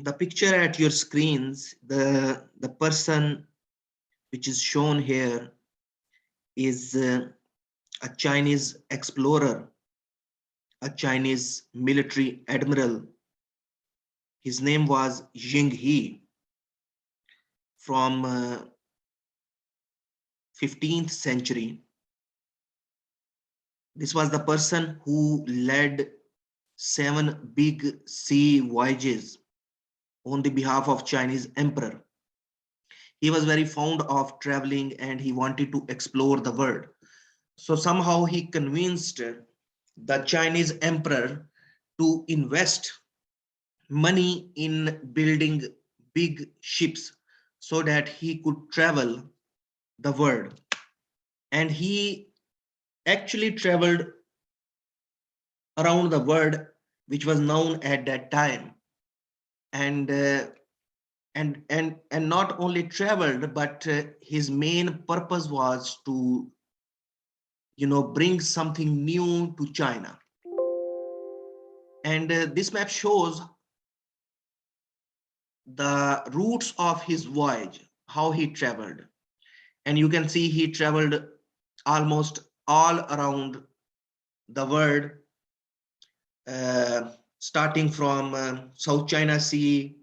The picture at your screens, the person which is shown here is a Chinese explorer, a Chinese military admiral. His name was Ying He from 15th century. This was the person who led 7 big sea voyages on the behalf of Chinese emperor. He was very fond of traveling and he wanted to explore the world. So somehow he convinced the Chinese emperor to invest money in building big ships so that he could travel the world. And he actually traveled around the world, which was known at that time. And and not only traveled, but his main purpose was to bring something new to China. And this map shows the routes of his voyage, how he traveled. And you can see he traveled almost all around the world, starting from South China Sea,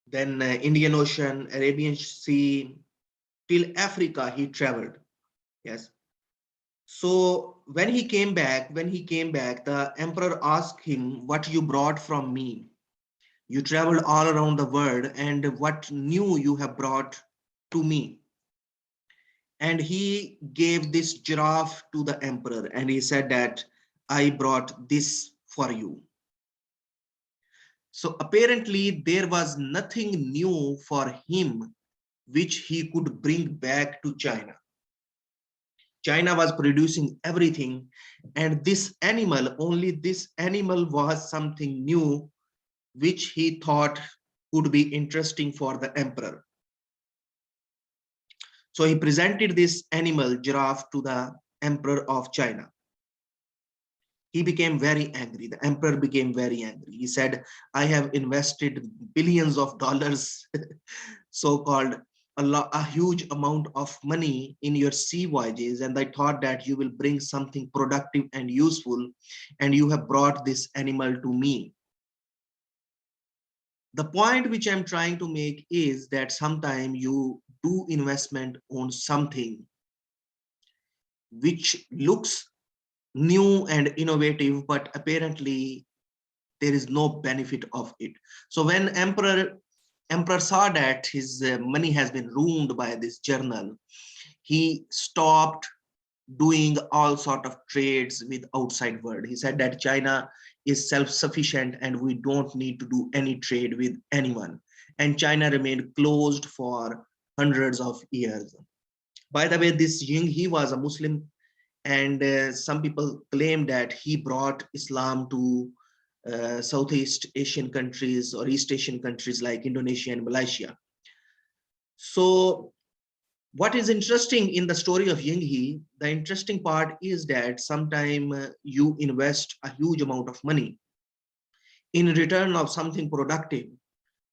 then Indian Ocean, Arabian Sea, till Africa he traveled. Yes. So when he came back, the emperor asked him, "What you brought from me? You traveled all around the world, and what new you have brought to me?" And he gave this giraffe to the emperor, and he said that, "I brought this for you." So apparently there was nothing new for him which he could bring back to China. China was producing everything, and only this animal was something new which he thought could be interesting for the emperor. So he presented this animal, giraffe, to the emperor of China. He became very angry. The emperor became very angry. He said, "I have invested billions of dollars, so-called a huge amount of money in your sea voyages, and I thought that you will bring something productive and useful, and you have brought this animal to me." The point which I'm trying to make is that sometimes you do investment on something which looks new and innovative, but apparently there is no benefit of it. So when emperor saw that his money has been ruined by this journal, he stopped doing all sort of trades with outside world. He said that China is self-sufficient and we don't need to do any trade with anyone. And China remained closed for hundreds of years. By the way, this Ying, he was a Muslim, and some people claim that he brought Islam to Southeast Asian countries or East Asian countries like Indonesia and Malaysia. So what is interesting in the story of Ying He, the interesting part is that sometime you invest a huge amount of money in return of something productive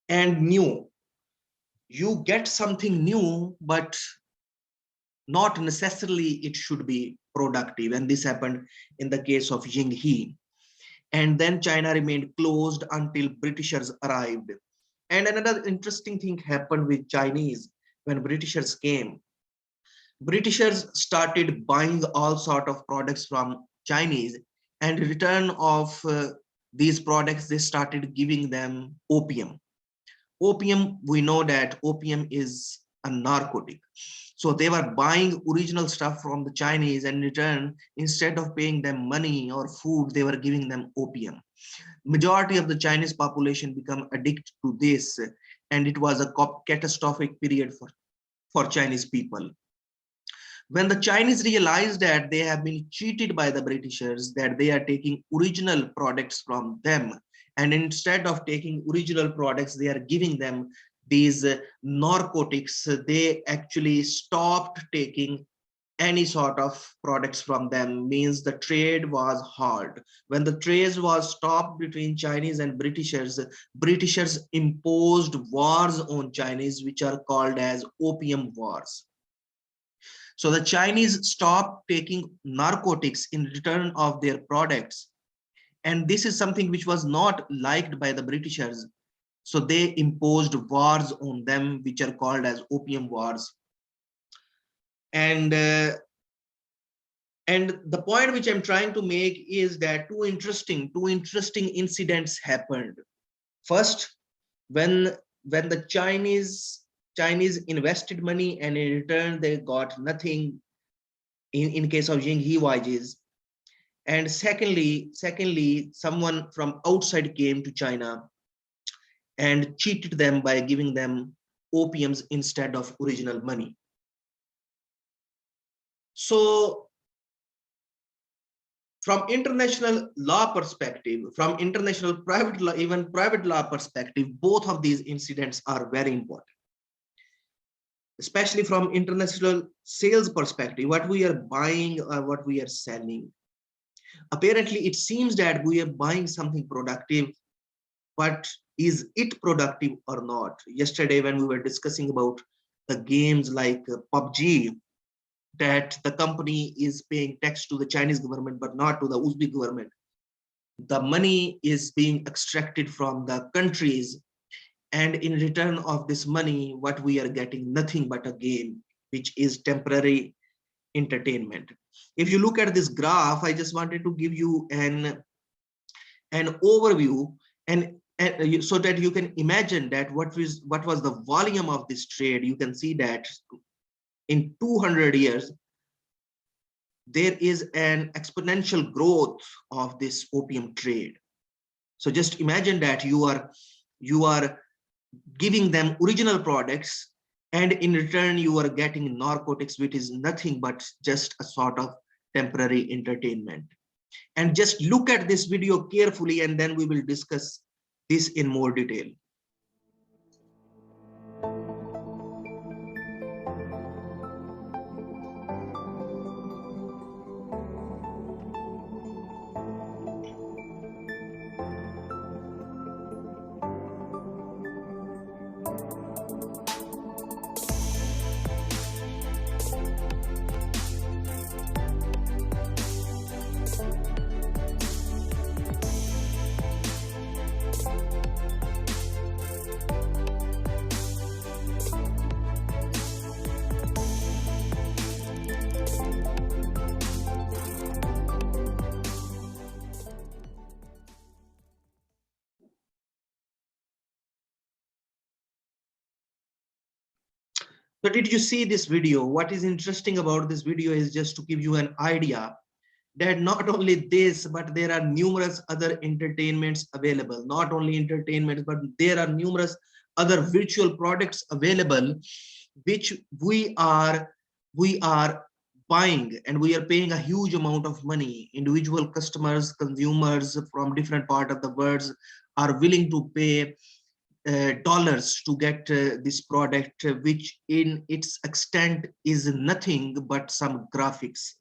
and new. You get something new, but not necessarily it should be productive. And this happened in the case of Ying He. And then China remained closed until Britishers arrived. And another interesting thing happened with Chinese when Britishers came. Britishers started buying all sort of products from Chinese, and in return of these products, they started giving them opium. Opium, we know that opium is a narcotic. So they were buying original stuff from the Chinese, and in return, instead of paying them money or food, they were giving them opium. Majority of the Chinese population become addicted to this, and it was a catastrophic period for Chinese people. When the Chinese realized that they have been cheated by the Britishers, that they are taking original products from them, and instead of taking original products, they are giving them these narcotics, they actually stopped taking any sort of products from them, means the trade was hard. When the trade was stopped between Chinese and Britishers imposed wars on Chinese, which are called as opium wars. So the Chinese stopped taking narcotics in return of their products. And this is something which was not liked by the Britishers. So they imposed wars on them, which are called as opium wars. And the point which I'm trying to make is that two interesting incidents happened. First, when the Chinese invested money and in return they got nothing in case of Jinghe voyages. And secondly, someone from outside came to China and cheated them by giving them opiums instead of original money. So from international law perspective, from international private law, even private law perspective, both of these incidents are very important. Especially from international sales perspective, what we are buying or what we are selling. Apparently, it seems that we are buying something productive, but is it productive or not? Yesterday, when we were discussing about the games like PUBG, that the company is paying tax to the Chinese government, but not to the Uzbek government. The money is being extracted from the countries, and in return of this money, what we are getting, nothing but a game, which is temporary entertainment. If you look at this graph, I just wanted to give you an overview, and so that you can imagine that what was the volume of this trade. You can see that in 200 years, there is an exponential growth of this opium trade. So just imagine that you are giving them original products, and in return you are getting narcotics, which is nothing but just a sort of temporary entertainment. And just look at this video carefully, and then we will discuss this in more detail. So did you see this video? What is interesting about this video is just to give you an idea that not only this, but there are numerous other entertainments available. Not only entertainments, but there are numerous other virtual products available, which we are buying, and we are paying a huge amount of money. Individual customers, consumers from different parts of the world are willing to pay dollars to get this product, which in its extent is nothing but some graphics.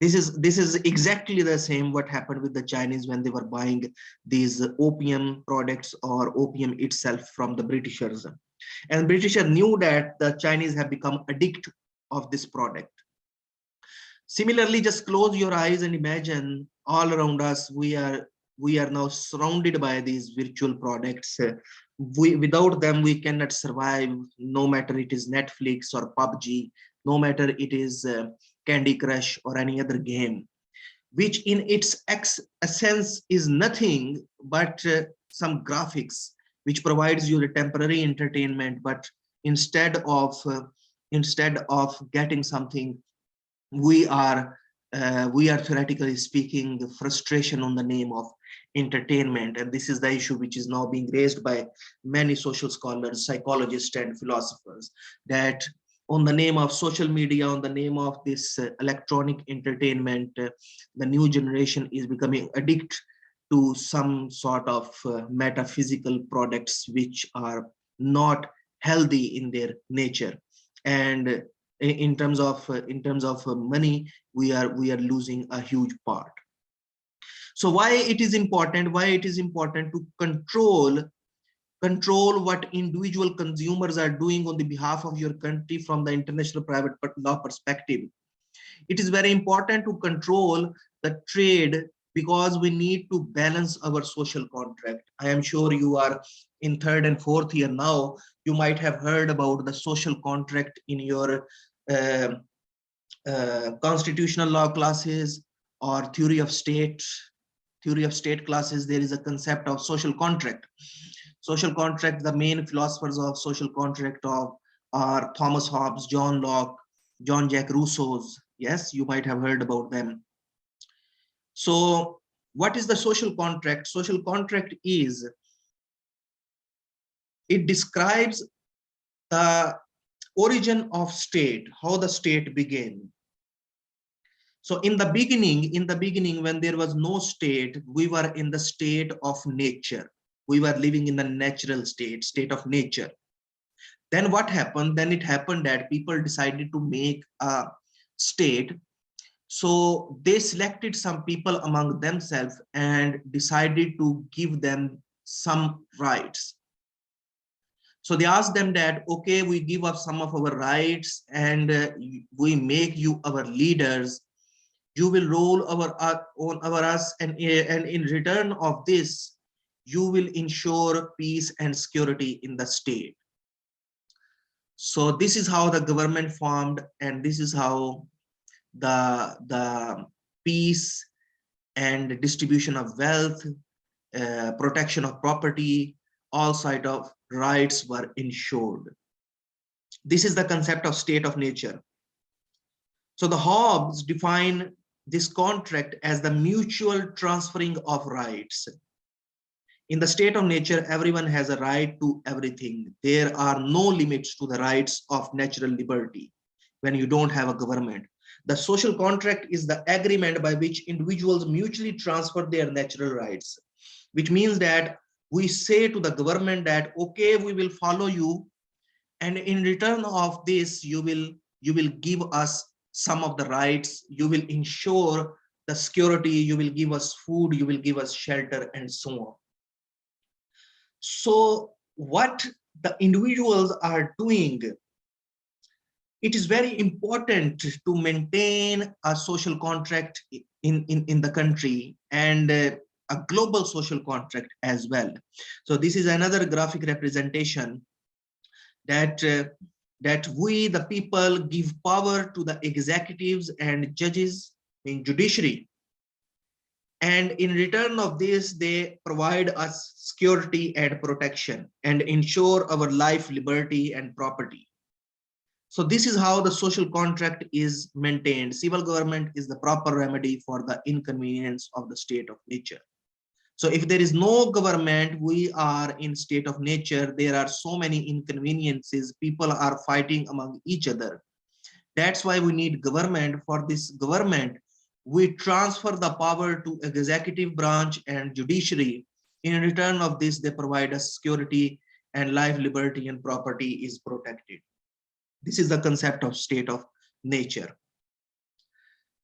This is exactly the same what happened with the Chinese when they were buying these opium products or opium itself from the Britishers. And Britishers knew that the Chinese have become addicted of this product. Similarly, just close your eyes and imagine all around us, we are now surrounded by these virtual products. Without them, we cannot survive, no matter it is Netflix or PUBG, no matter it is Candy Crush or any other game, which in its essence is nothing but some graphics, which provides you the temporary entertainment. But instead of getting something, we are theoretically speaking the frustration on the name of entertainment. And this is the issue which is now being raised by many social scholars, psychologists, and philosophers, that on the name of social media, on the name of this electronic entertainment, the new generation is becoming addicted to some sort of metaphysical products which are not healthy in their nature. And in terms of money, we are losing a huge part. So why it is important? Why it is important to control what individual consumers are doing on the behalf of your country from the international private law perspective? It is very important to control the trade because we need to balance our social contract. I am sure you are in third and fourth year now. You might have heard about the social contract in your uh, constitutional law classes or theory of state classes. There is a concept of social contract. Social contract, the main philosophers of social contract are Thomas Hobbes, John Locke, John Jack Rousseau's. Yes, you might have heard about them. So what is the social contract? Social contract is, it describes the origin of state, how the state began. So in the beginning, when there was no state, we were in the state of nature. We were living in the natural state of nature. Then what happened? Then it happened that people decided to make a state. So they selected some people among themselves and decided to give them some rights. So they asked them that, okay, we give up some of our rights and we make you our leaders. You will rule on our us, and in return of this, you will ensure peace and security in the state. So this is how the government formed, and this is how the peace and distribution of wealth, protection of property, all side of rights were ensured. This is the concept of state of nature. So the Hobbes define this contract as the mutual transferring of rights. In the state of nature, everyone has a right to everything. There are no limits to the rights of natural liberty when you don't have a government. The social contract is the agreement by which individuals mutually transfer their natural rights, which means that we say to the government that, okay, we will follow you, and in return of this, you will give us some of the rights, you will ensure the security, you will give us food, you will give us shelter, and so on. So what the individuals are doing, it is very important to maintain a social contract in the country, and a global social contract as well. So this is another graphic representation that that we the people give power to the executives and judges in judiciary, and in return of this they provide us security and protection and ensure our life, liberty, and property. So this is how the social contract is maintained. Civil government is the proper remedy for the inconvenience of the state of nature. So if there is no government, we are in state of nature, there are so many inconveniences, people are fighting among each other. That's why we need government. For this government, we transfer the power to executive branch and judiciary. In return of this, they provide us security, and life, liberty, and property is protected. This is the concept of state of nature.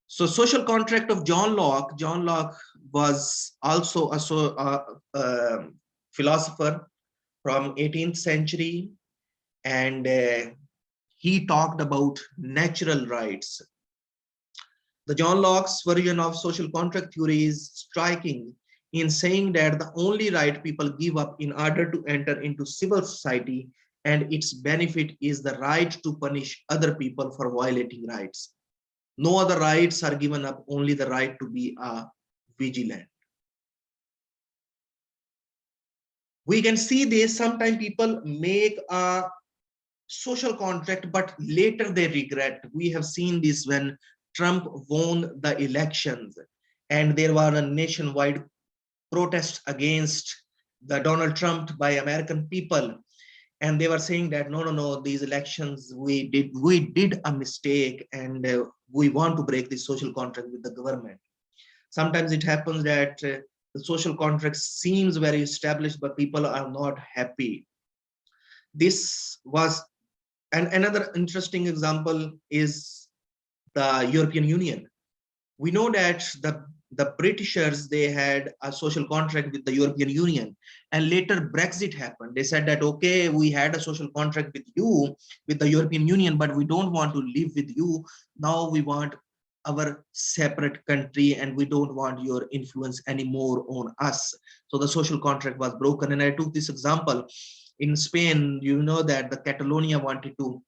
So social contract of John Locke. John Locke was also a philosopher from 18th century, and he talked about natural rights. The John Locke's version of social contract theory is striking in saying that the only right people give up in order to enter into civil society and its benefit is the right to punish other people for violating rights. No other rights are given up, only the right to be a vigilant. We can see this, sometimes people make a social contract, but later they regret. We have seen this when Trump won the elections and there were a nationwide protest against the Donald Trump by American people. And they were saying that no, these elections we did a mistake, and we want to break this social contract with the government. Sometimes it happens that the social contract seems very established, but people are not happy. This was And another interesting example is the European Union. We know that the Britishers, they had a social contract with the European Union, and later Brexit happened. They said that, okay, we had a social contract with you, with the European Union, but we don't want to live with you. Now we want our separate country, and we don't want your influence anymore on us. So the social contract was broken. And I took this example in Spain. You know that the Catalonia wanted to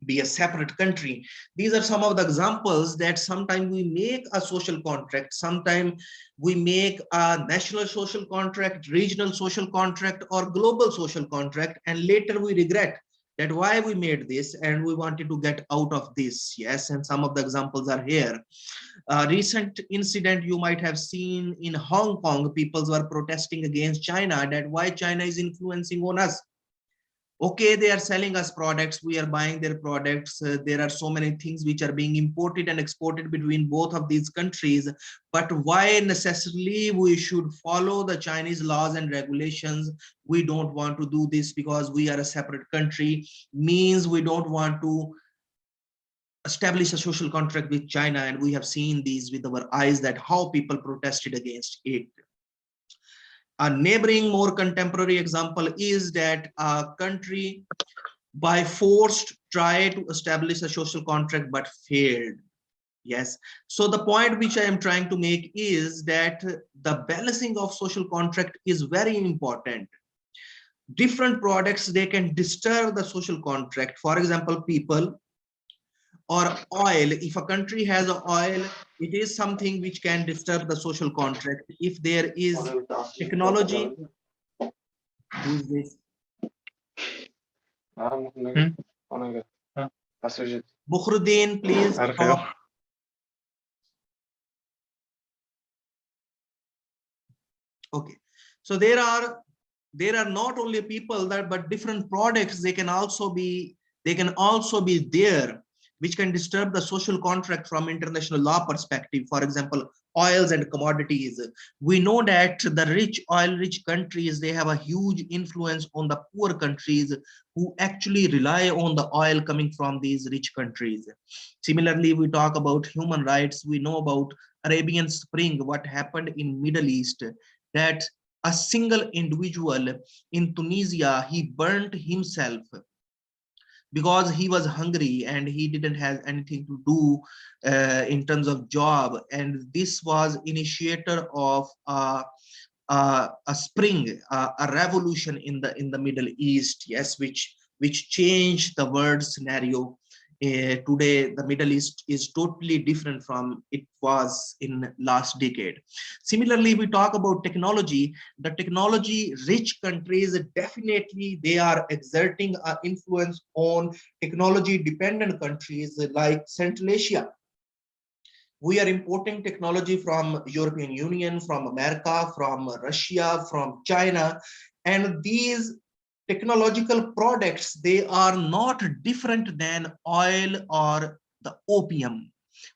be a separate country. These are some of the examples that sometimes we make a social contract, sometimes we make a national social contract, regional social contract, or global social contract, and later we regret that why we made this and we wanted to get out of this. Yes, and some of the examples are here. A recent incident you might have seen in Hong Kong, people were protesting against China, that why China is influencing on us. Okay, they are selling us products, we are buying their products, there are so many things which are being imported and exported between both of these countries, but why necessarily we should follow the Chinese laws and regulations? We don't want to do this because we are a separate country, means we don't want to establish a social contract with China. And we have seen these with our eyes, that how people protested against it. A neighboring, more contemporary example is that a country by forced try to establish a social contract but failed. Yes, so the point which I am trying to make is that the balancing of social contract is very important. Different products, they can disturb the social contract. For example, people or oil. If a country has oil, it is something which can disturb the social contract. If there is technology, who is this? Bukhruddin, please stop. Okay, so there are not only people that, but different products, they can also be there, which can disturb the social contract from international law perspective. For example, oils and commodities. We know that the rich, oil rich countries, they have a huge influence on the poor countries who actually rely on the oil coming from these rich countries. Similarly, we talk about human rights. We know about Arabian Spring, what happened in Middle East, that a single individual in Tunisia, he burnt himself because he was hungry and he didn't have anything to do in terms of job. And this was initiator of a spring, a revolution in the Middle East. Yes, which changed the world scenario. Today, the Middle East is totally different from it was in last decade. Similarly, we talk about technology. The technology-rich countries, definitely they are exerting an influence on technology-dependent countries like Central Asia. We are importing technology from European Union, from America, from Russia, from China, and these technological products, they are not different than oil or the opium.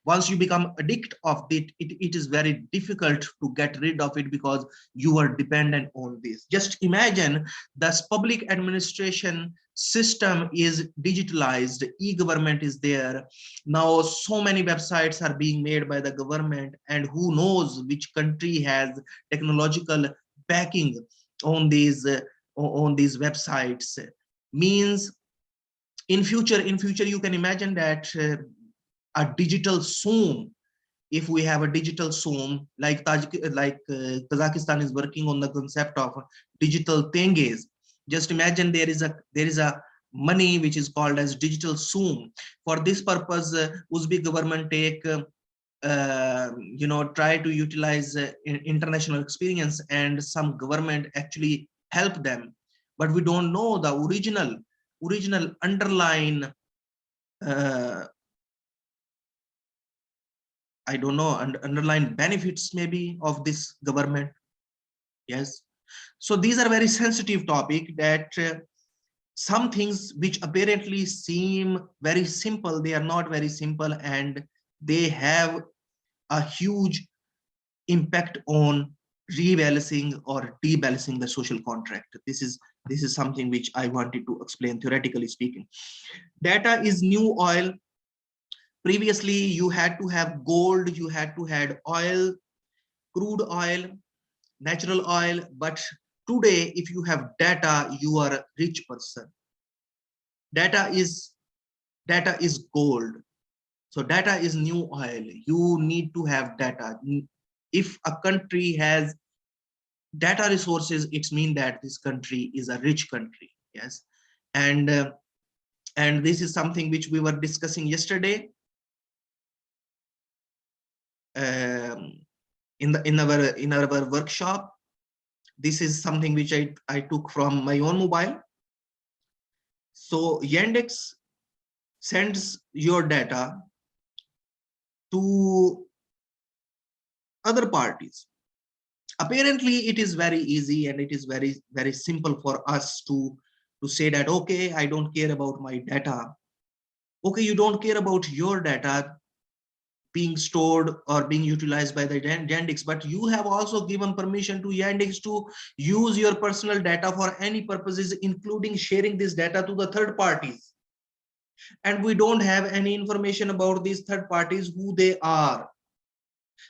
Once you become addict of it is very difficult to get rid of it because you are dependent on this. Just imagine this public administration system is digitalized, e-government is there. Now so many websites are being made by the government, and who knows which country has technological backing on these websites. Means in future you can imagine that a digital Zoom, if we have a digital Zoom, like Kazakhstan is working on the concept of digital tenges. Just imagine there is a money which is called as digital Zoom. For this purpose, Uzbek government take try to utilize international experience, and some government actually help them, but we don't know the original underlying I don't know, underlying benefits maybe of this government. Yes, so these are very sensitive topic, that some things which apparently seem very simple, they are not very simple, and they have a huge impact on rebalancing or debalancing the social contract. This is This is something which I wanted to explain theoretically speaking. Data is new oil. Previously, you had to have gold, you had to have oil, crude oil, natural oil. But today, if you have data, you are a rich person. Data is gold. So data is new oil. You need to have data. If a country has data resources, it means that this country is a rich country. Yes, and and this is something which we were discussing yesterday in our workshop. This is something which I took from my own mobile. So Yandex sends your data to other parties. Apparently it is very easy and it is very simple for us to say that, okay, I don't care about my data. Okay, you don't care about your data being stored or being utilized by the Yandex, but you have also given permission to Yandex to use your personal data for any purposes, including sharing this data to the third parties. And we don't have any information about these third parties, who they are.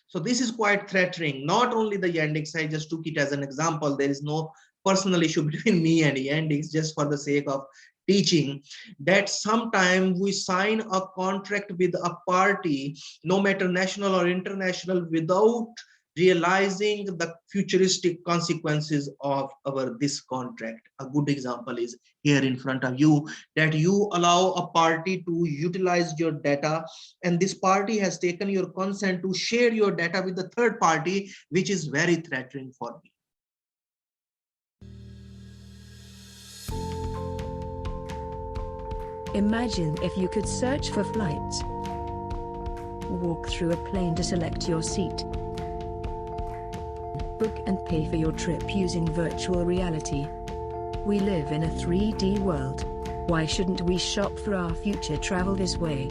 So this is quite threatening. Not only the Yandex, I just took it as an example. There is no personal issue between me and Yandex, just for the sake of teaching that sometime we sign a contract with a party, no matter national or international, without realizing the futuristic consequences of our this contract. A good example is here in front of you, that you allow a party to utilize your data, and this party has taken your consent to share your data with the third party, which is very threatening for me. Imagine if you could search for flights, walk through a plane to select your seat, book and pay for your trip using virtual reality. We live in a 3D world. Why shouldn't we shop for our future travel this way?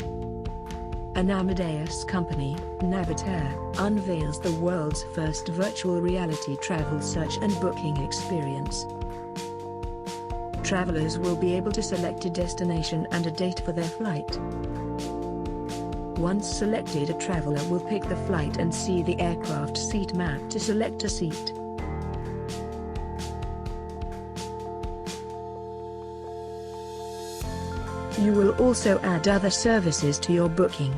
An Amadeus company, Navitaire, unveils the world's first virtual reality travel search and booking experience. Travelers will be able to select a destination and a date for their flight. Once selected, a traveler will pick the flight and see the aircraft seat map to select a seat. You will also add other services to your booking.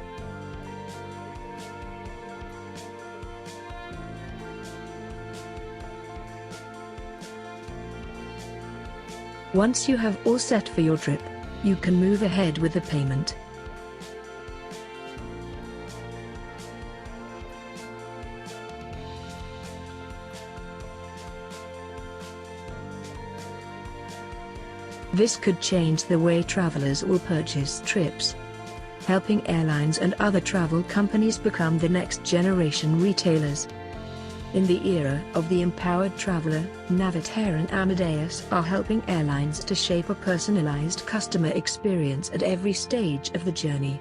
Once you have all set for your trip, you can move ahead with the payment. This could change the way travelers will purchase trips, helping airlines and other travel companies become the next generation retailers. In the era of the empowered traveler, Navitaire and Amadeus are helping airlines to shape a personalized customer experience at every stage of the journey.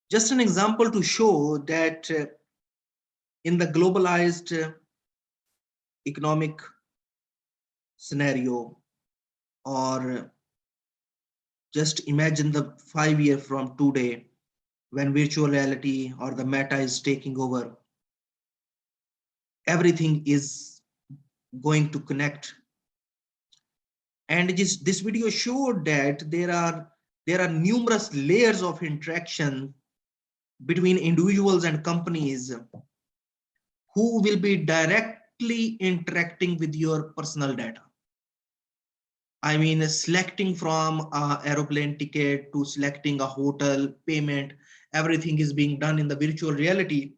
Just an example to show that in the globalized economic scenario, or just imagine the 5 year from today, when virtual reality or the meta is taking over, everything is going to connect. And this video showed that there are numerous layers of interaction between individuals and companies who will be directly interacting with your personal data. I mean, selecting from an aeroplane ticket to selecting a hotel payment, everything is being done in the virtual reality,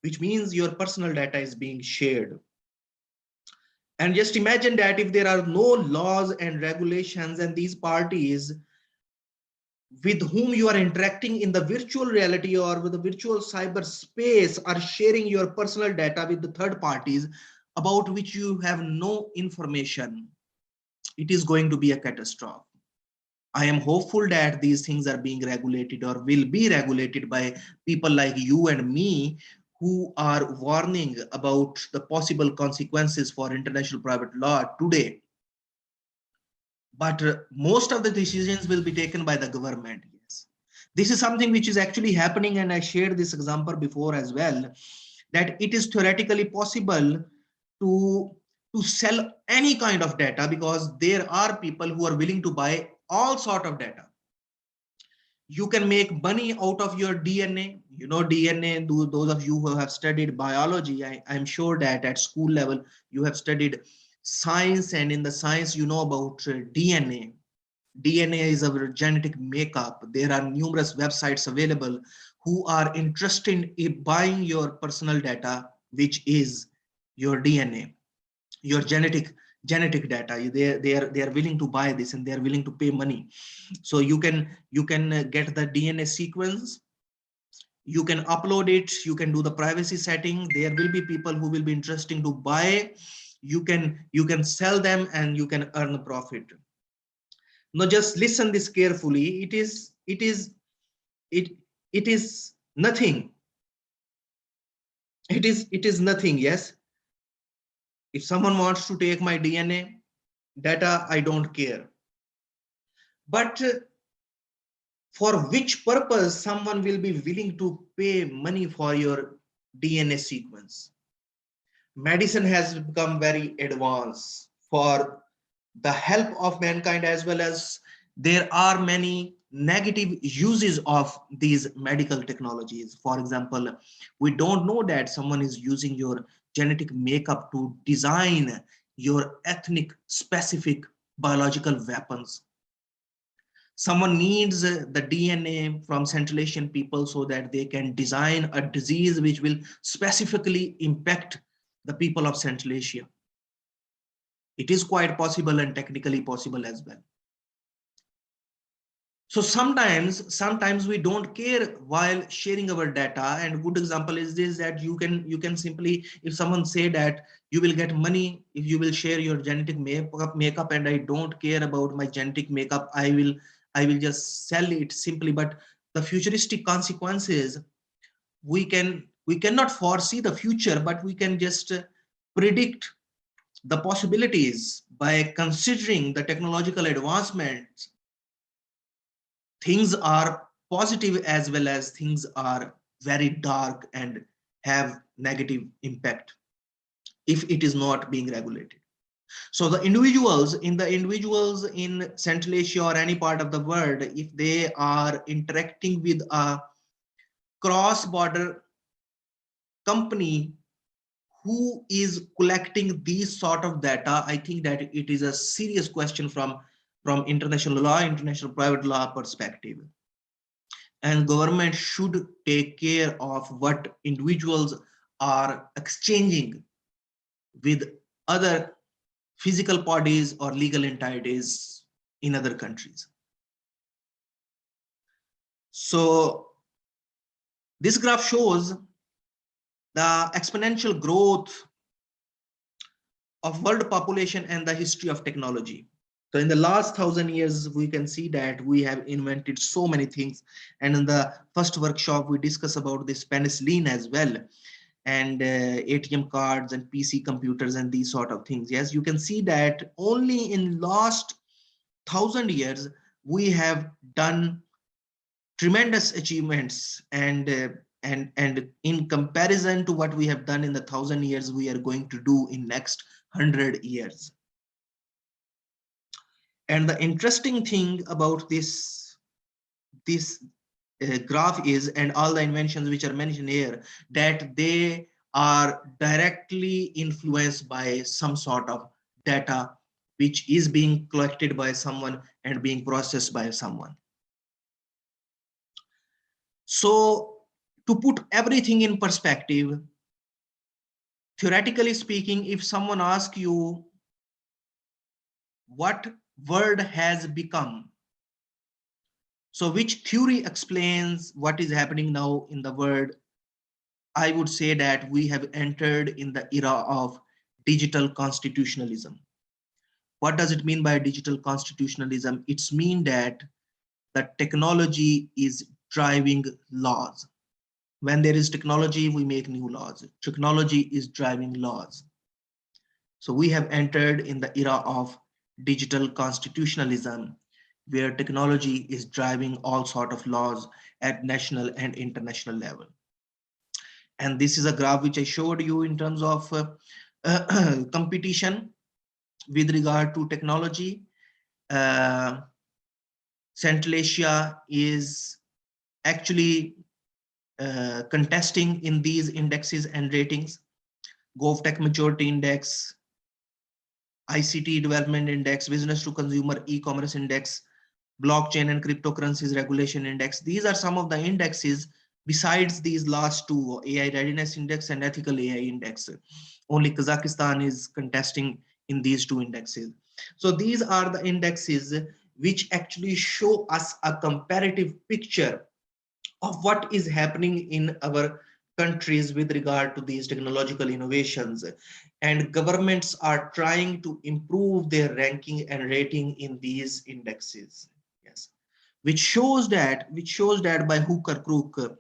which means your personal data is being shared. And just imagine that if there are no laws and regulations, and these parties with whom you are interacting in the virtual reality or with the virtual cyberspace are sharing your personal data with the third parties about which you have no information, it is going to be a catastrophe. I am hopeful that these things are being regulated or will be regulated by people like you and me, who are warning about the possible consequences for international private law today. But most of the decisions will be taken by the government. Yes, this is something which is actually happening, and I shared this example before as well, that it is theoretically possible to sell any kind of data, because there are people who are willing to buy all sort of data. You can make money out of your DNA. You know, DNA, those of you who have studied biology, I'm sure that at school level you have studied science, and in the science you know about DNA. DNA is our genetic makeup. There are numerous websites available who are interested in buying your personal data, which is your DNA, your genetic data. They are willing to buy this, and they are willing to pay money. So you can get the DNA sequence, you can upload it, you can do the privacy setting. There will be people who will be interested to buy. You can sell them, and you can earn a profit. Now just listen this carefully. It is nothing. It is nothing. Yes, if someone wants to take my DNA data, I don't care. But for which purpose someone will be willing to pay money for your DNA sequence? Medicine has become very advanced for the help of mankind, as well as there are many negative uses of these medical technologies. For example, we don't know that someone is using your genetic makeup to design your ethnic specific biological weapons. Someone needs the DNA from Central Asian people so that they can design a disease which will specifically impact the people of Central Asia. It is quite possible and technically possible as well. So sometimes we don't care while sharing our data. And good example is this, that you can simply, if someone say that you will get money if you will share your genetic makeup, and I don't care about my genetic makeup, I will just sell it simply. But the futuristic consequences, we cannot foresee the future, but we can just predict the possibilities by considering the technological advancements. Things are positive as well as things are very dark and have negative impact if it is not being regulated. So the individuals in Central Asia or any part of the world, if they are interacting with a cross border company who is collecting these sort of data, I think that it is a serious question from international law, international private law perspective. And government should take care of what individuals are exchanging with other physical bodies or legal entities in other countries. So this graph shows the exponential growth of world population and the history of technology. So in the last 1,000 years, we can see that we have invented so many things. And in the first workshop, we discuss about this penicillin as well, and ATM cards and PC computers and these sort of things. Yes, you can see that only in last 1,000 years, we have done tremendous achievements, and in comparison to what we have done in the 1,000 years, we are going to do in next 100 years. And the interesting thing about this graph is, and all the inventions which are mentioned here, that they are directly influenced by some sort of data which is being collected by someone and being processed by someone. So to put everything in perspective, theoretically speaking, if someone asks you what world has become, so which theory explains what is happening now in the world, I would say that we have entered in the era of digital constitutionalism. What does it mean by digital constitutionalism? It's mean that the technology is driving laws. When there is technology, we make new laws. Technology is driving laws. So we have entered in the era of digital constitutionalism, where technology is driving all sort of laws at national and international level. And this is a graph which I showed you in terms of competition with regard to technology. Uh, Central Asia is actually contesting in these indexes and ratings. GovTech Maturity Index, ICT Development Index, Business to Consumer E-commerce Index, Blockchain and Cryptocurrencies Regulation Index. These are some of the indexes besides these last two, AI Readiness Index and Ethical AI Index. Only Kazakhstan is contesting in these two indexes. So these are the indexes which actually show us a comparative picture of what is happening in our countries with regard to these technological innovations, and governments are trying to improve their ranking and rating in these indexes. Yes, which shows that by hook or crook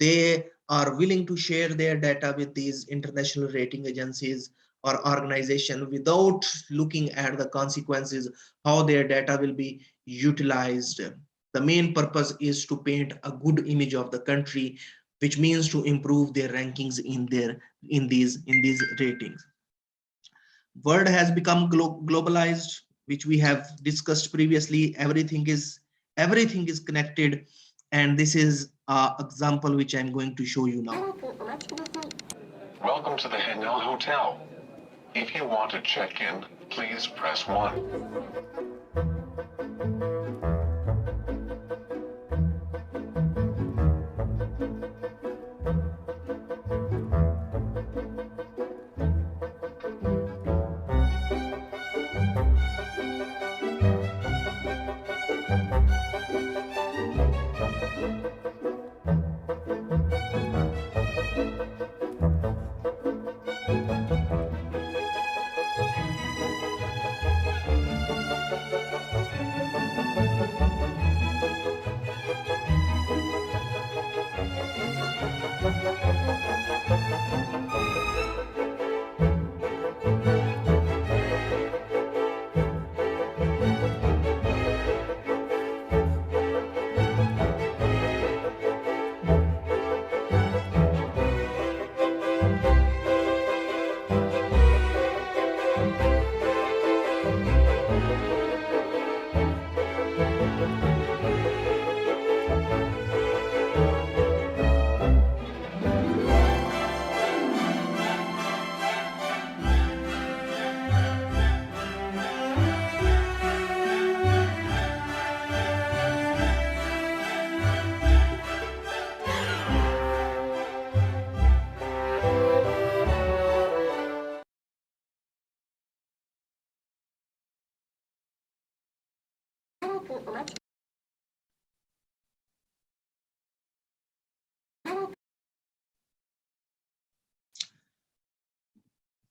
they are willing to share their data with these international rating agencies or organization without looking at the consequences, how their data will be utilized. The main purpose is to paint a good image of the country, which means to improve their rankings in these ratings. World has become globalized, which we have discussed previously. Everything is connected, and this is an example which I'm going to show you now. Welcome to the Henel Hotel. If you want to check in, please press 1.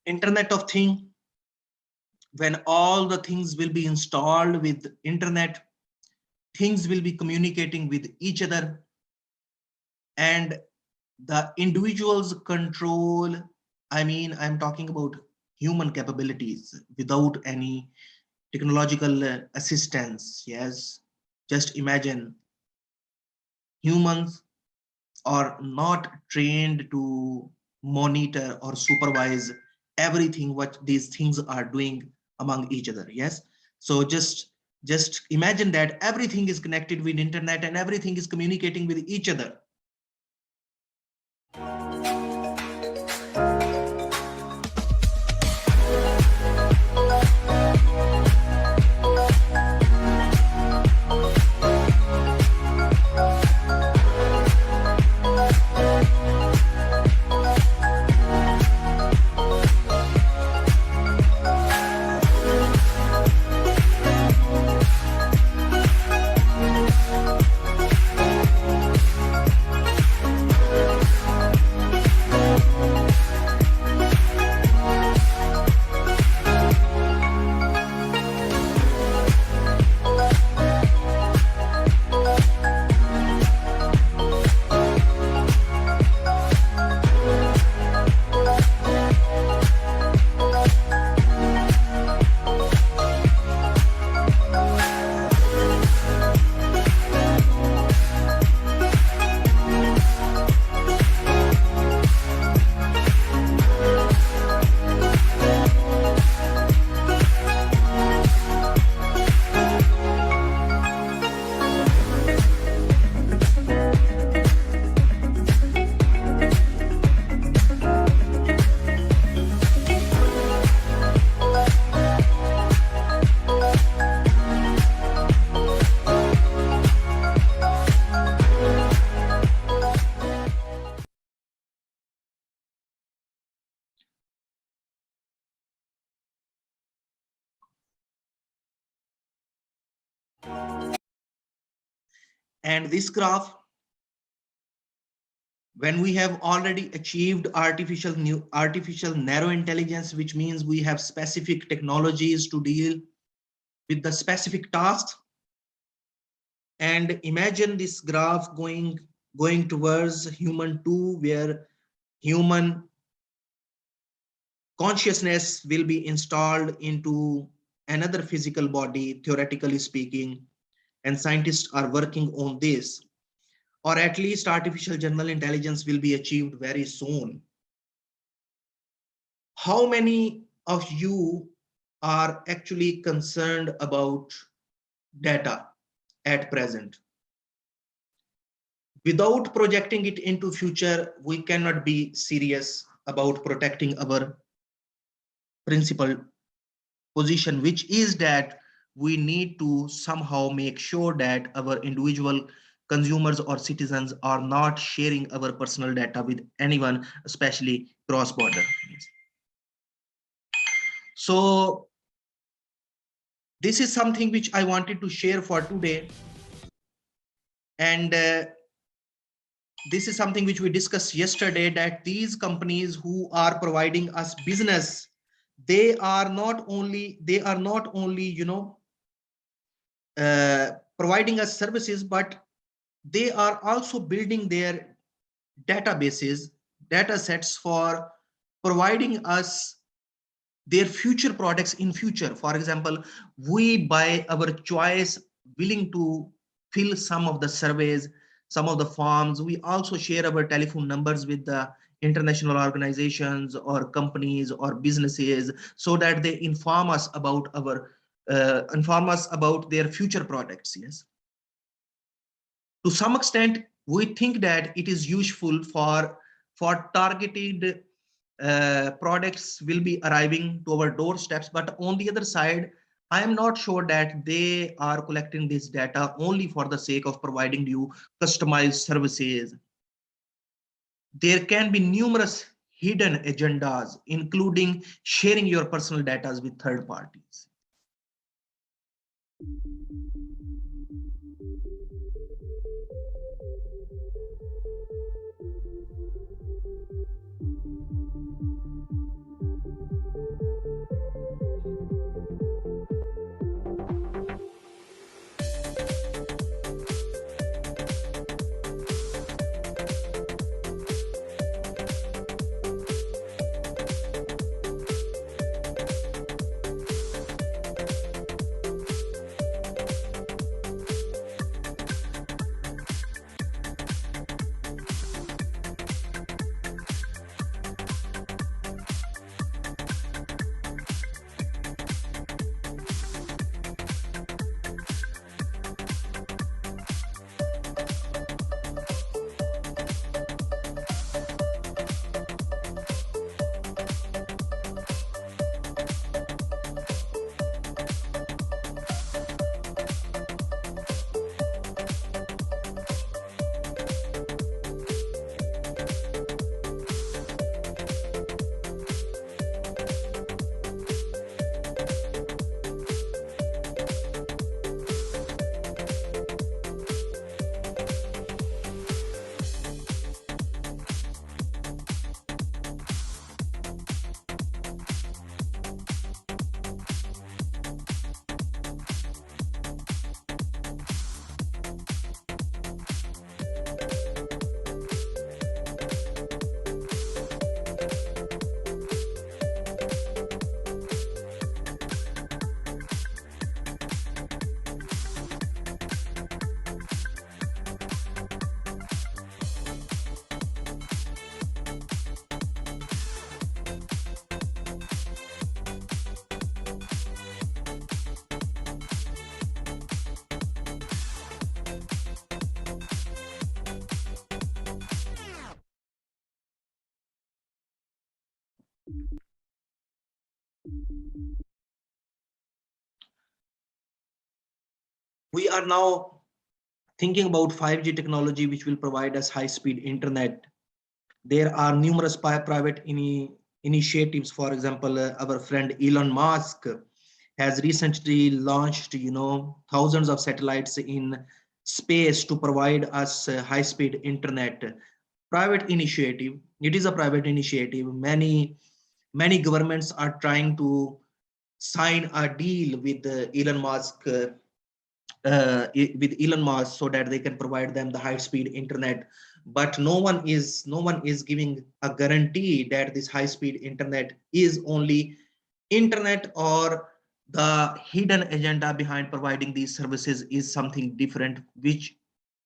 Internet of Things, when all the things will be installed with internet, things will be communicating with each other, and the individual's control, I mean, I'm talking about human capabilities without any technological assistance. Yes, just imagine, humans are not trained to monitor or supervise everything what these things are doing among each other. Yes, so just imagine that everything is connected with internet and everything is communicating with each other. And this graph, when we have already achieved artificial narrow intelligence, which means we have specific technologies to deal with the specific tasks. And imagine this graph going towards human 2, where human consciousness will be installed into another physical body, theoretically speaking, and scientists are working on this, or at least artificial general intelligence will be achieved very soon. How many of you are actually concerned about data at present? Without projecting it into future, we cannot be serious about protecting our principal position, which is that we need to somehow make sure that our individual consumers or citizens are not sharing our personal data with anyone, especially cross border. So this is something which I wanted to share for today. And this is something which we discussed yesterday, that these companies who are providing us business, they are not only providing us services, but they are also building their databases, data sets for providing us their future products in future. For example, we by our choice willing to fill some of the surveys, some of the forms. We also share our telephone numbers with the international organizations or companies or businesses, so that they inform us about their future products. Yes, to some extent we think that it is useful for targeted products will be arriving to our doorsteps. But on the other side, I am not sure that they are collecting this data only for the sake of providing you customized services. There can be numerous hidden agendas, including sharing your personal data with third parties. We are now thinking about 5G technology, which will provide us high-speed internet. There are numerous private initiatives. For example, our friend Elon Musk has recently launched, thousands of satellites in space to provide us high-speed internet. Private initiative. It is a private initiative. Many governments are trying to sign a deal with Elon Musk with Elon Musk so that they can provide them the high speed internet. But no one is giving a guarantee that this high speed internet is only internet, or the hidden agenda behind providing these services is something different, which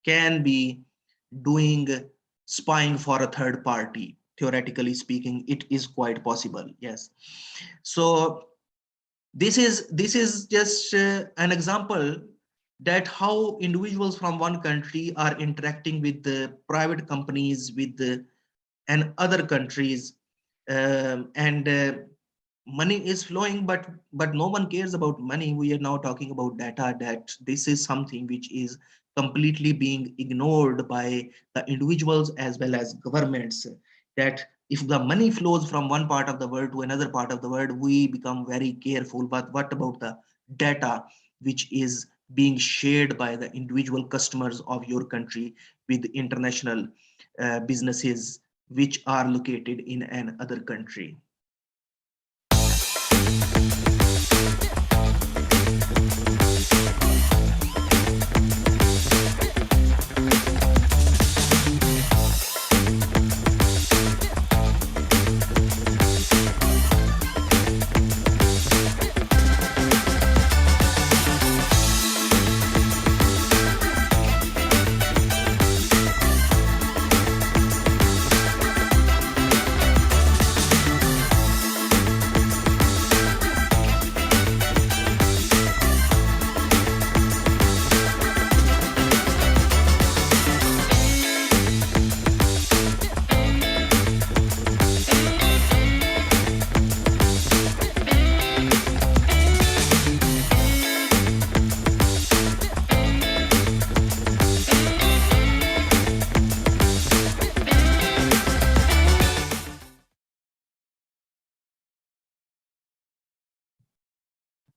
can be doing spying for a third party. Theoretically speaking, it is quite possible. Yes. So this is just an example that how individuals from one country are interacting with the private companies with the and other countries, and money is flowing, but no one cares about money. We are now talking about data, that this is something which is completely being ignored by the individuals as well as governments, that if the money flows from one part of the world to another part of the world, we become very careful. But what about the data which is being shared by the individual customers of your country with international businesses which are located in another country?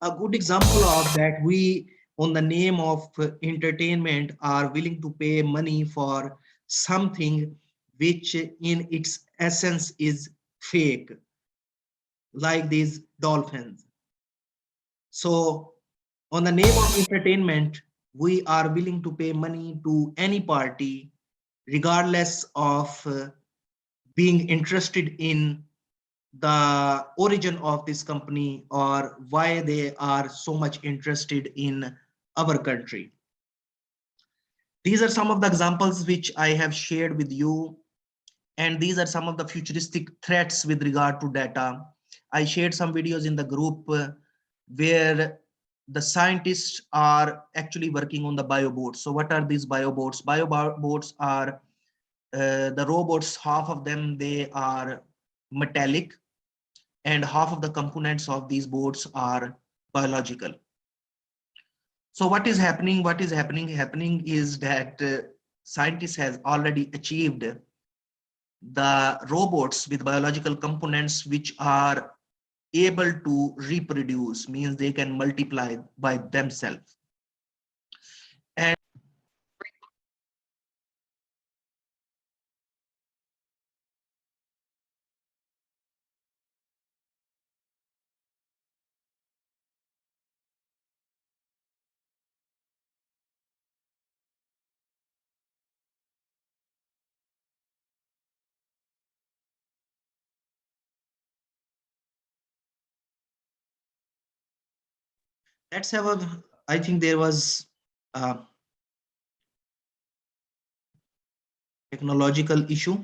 A good example of that, we on the name of entertainment are willing to pay money for something which in its essence is fake, like these dolphins. So on the name of entertainment, we are willing to pay money to any party regardless of being interested in the origin of this company or why they are so much interested in our country. These are some of the examples which I have shared with you, and these are some of the futuristic threats with regard to data. I shared some videos in the group where the scientists are actually working on the biobots. So what are these biobots? Biobots are the robots. Half of them, they are metallic, and half of the components of these boats are biological. So what is happening? Happening is that scientists has already achieved the robots with biological components which are able to reproduce, means they can multiply by themselves. And let's have a, I think there was a technological issue.